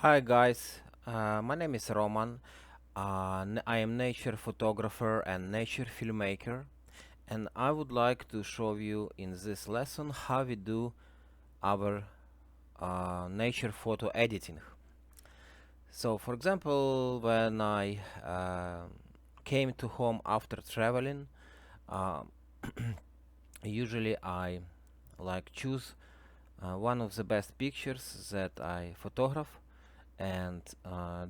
Hi guys, my name is Roman. I am nature photographer and nature filmmaker, and I would like to show you in this lesson how we do our nature photo editing. So, for example, when I came to home after traveling, uh, usually I choose one of the best pictures that I photograph and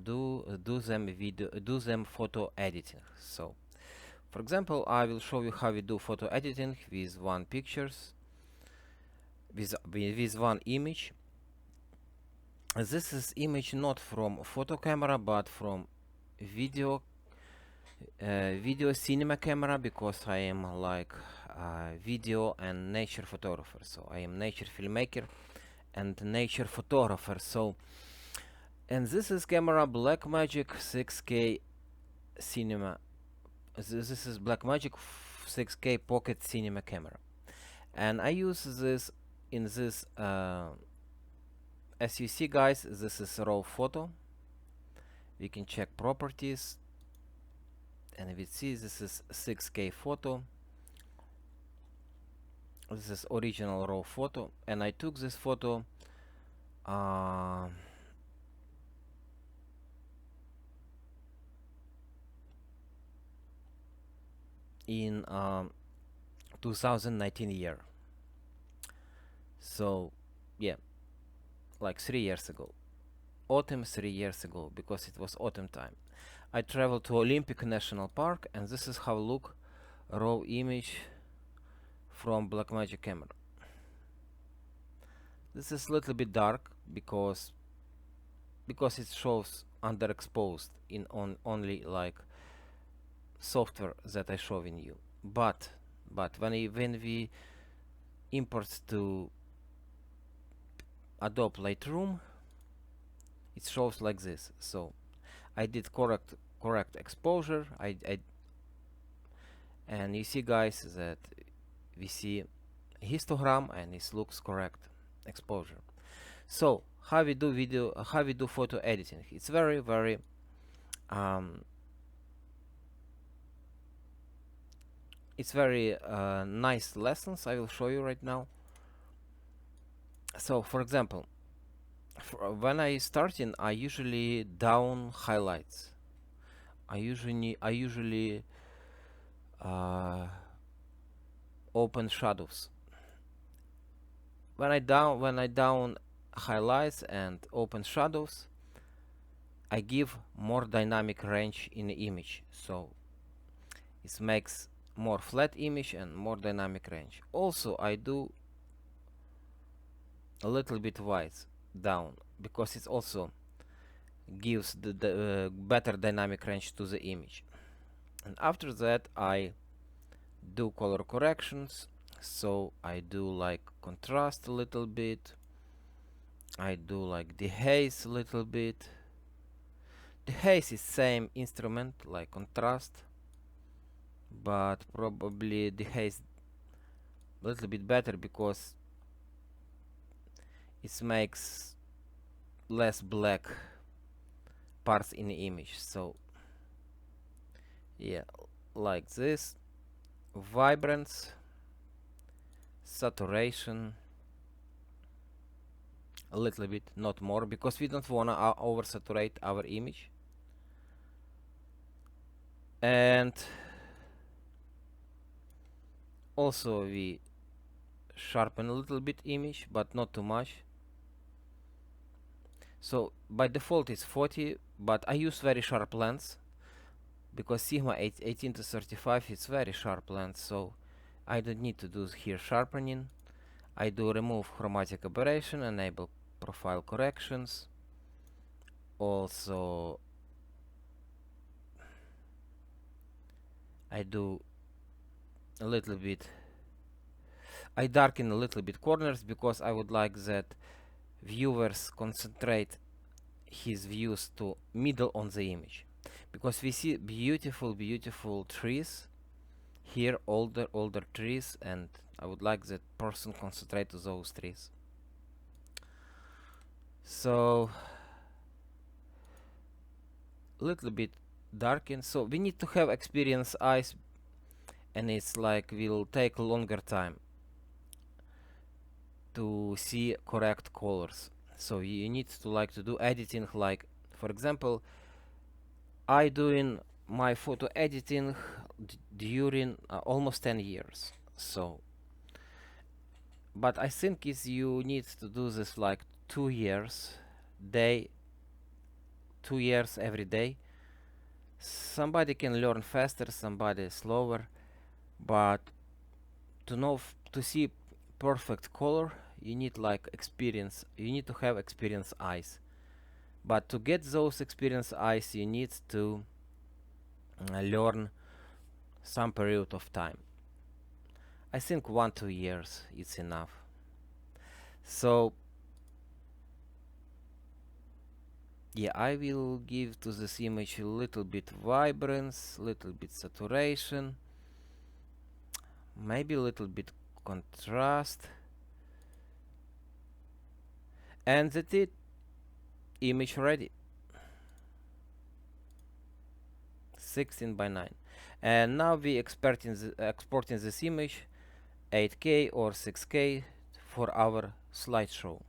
do them photo editing. So, for example, I will show you how we do photo editing with one pictures with one image. This is image not from photo camera but from video video cinema camera, because I am video and nature photographer. So I am nature filmmaker and nature photographer. So, and this is camera Blackmagic 6K cinema. This is Blackmagic 6K pocket cinema camera, and I use this in this. As you see, guys, this is raw photo. We can check properties, and we see this is 6K photo. This is original raw photo, and I took this photo in 2019 year. So, yeah, like 3 years ago, autumn 3 years ago, because it was autumn time. I traveled to Olympic National Park, and this is how look raw image from Blackmagic camera. This is a little bit dark because it shows underexposed in only like software that I show in you. But when we import to Adobe Lightroom, it shows like this. So I did correct exposure. And you see, guys, that we see histogram and it looks correct exposure. So how we do how we do photo editing? It's very it's very nice lessons I will show you right now. So, for example, when I starting, I usually down highlights. I usually uh, open shadows. When I down highlights and open shadows, I give more dynamic range in the image. So it makes more flat image and more dynamic range. Also, I do a little bit white down, because it also gives the better dynamic range to the image. And after that, I do color corrections. So I do like contrast a little bit, I do like dehaze a little bit. Dehaze is same instrument like contrast, but probably dehaze a little bit better because it makes less black parts in the image. So yeah, like this. Vibrance, saturation a little bit, not more, because we don't want to oversaturate our image. And also we sharpen a little bit image, but not too much. So by default it's 40, but I use very sharp lens, because Sigma 18 to 35 is very sharp lens, so I don't need to do here sharpening. I do remove chromatic aberration, enable profile corrections. Also I do a little bit, I darken a little bit corners, because I would like that viewers concentrate his views to middle on the image, because we see beautiful trees here, older trees, and I would like that person concentrate to those trees. So little bit darkened, so we need to have experienced eyes, and it's like will take longer time to see correct colors. So you need to like to do editing, like for example I doing my photo editing during almost 10 years. So but I think is you need to do this like 2 years day 2 years every day. Somebody can learn faster, somebody slower, but to know to see perfect color you need like experience, you need to have experienced eyes. But to get those experienced eyes you need to learn some period of time. I think 1-2 years is enough. So yeah, I will give to this image a little bit vibrance, little bit saturation, maybe a little bit contrast, and that's it. Image ready. 16:9. And now we exporting this image 8K or 6K for our slideshow.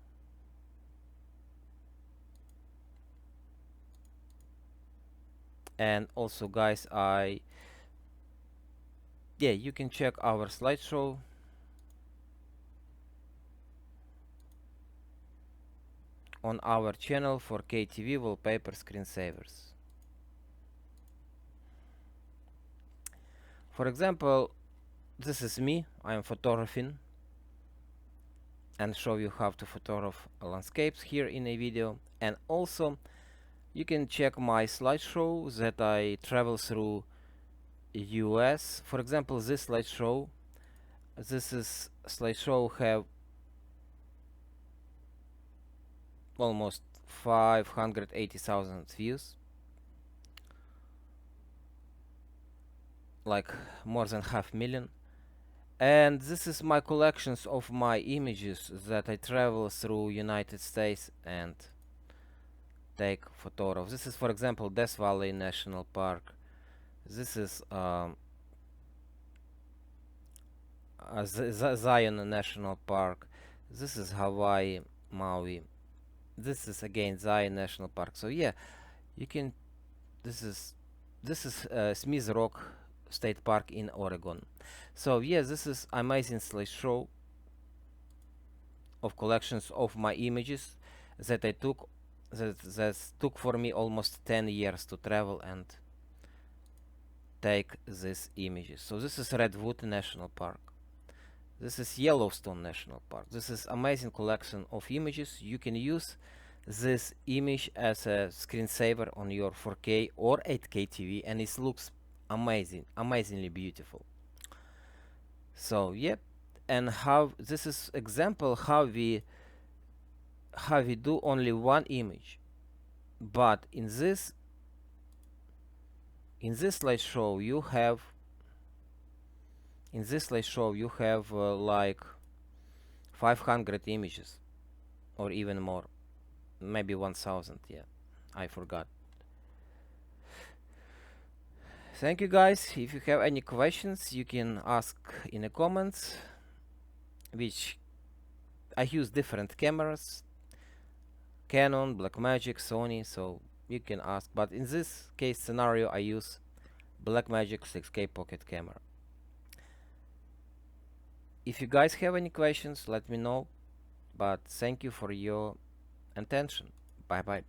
And also guys, you can check our slideshow on our channel for KTV wallpaper screensavers. For example, this is me, I am photographing and show you how to photograph landscapes here in a video. And also you can check my slideshow that I travel through US. For example, this slideshow, have almost 580,000 views, like more than 500,000. And this is my collections of my images that I travel through United States and take photographs. This is for example Death Valley National Park. This is Zion National Park. This is Hawaii, Maui. This is again Zion National Park. So yeah, you can. This is Smith Rock State Park in Oregon. So yeah, this is amazing slideshow of collections of my images that I took. That took for me almost 10 years to travel and take these images. So this is Redwood National Park. This is Yellowstone National Park. This is amazing collection of images. You can use this image as a screensaver on your 4K or 8K TV and it looks amazing, amazingly beautiful. So yep, and how this is example how we do only one image, but in this slideshow you have like 500 images or even more, maybe 1000. Yeah, I forgot. Thank you guys. If you have any questions you can ask in the comments, which I use different cameras, Canon, Blackmagic, Sony, so you can ask, but in this case scenario I use Blackmagic 6K pocket camera. If you guys have any questions let me know, but thank you for your attention. Bye bye.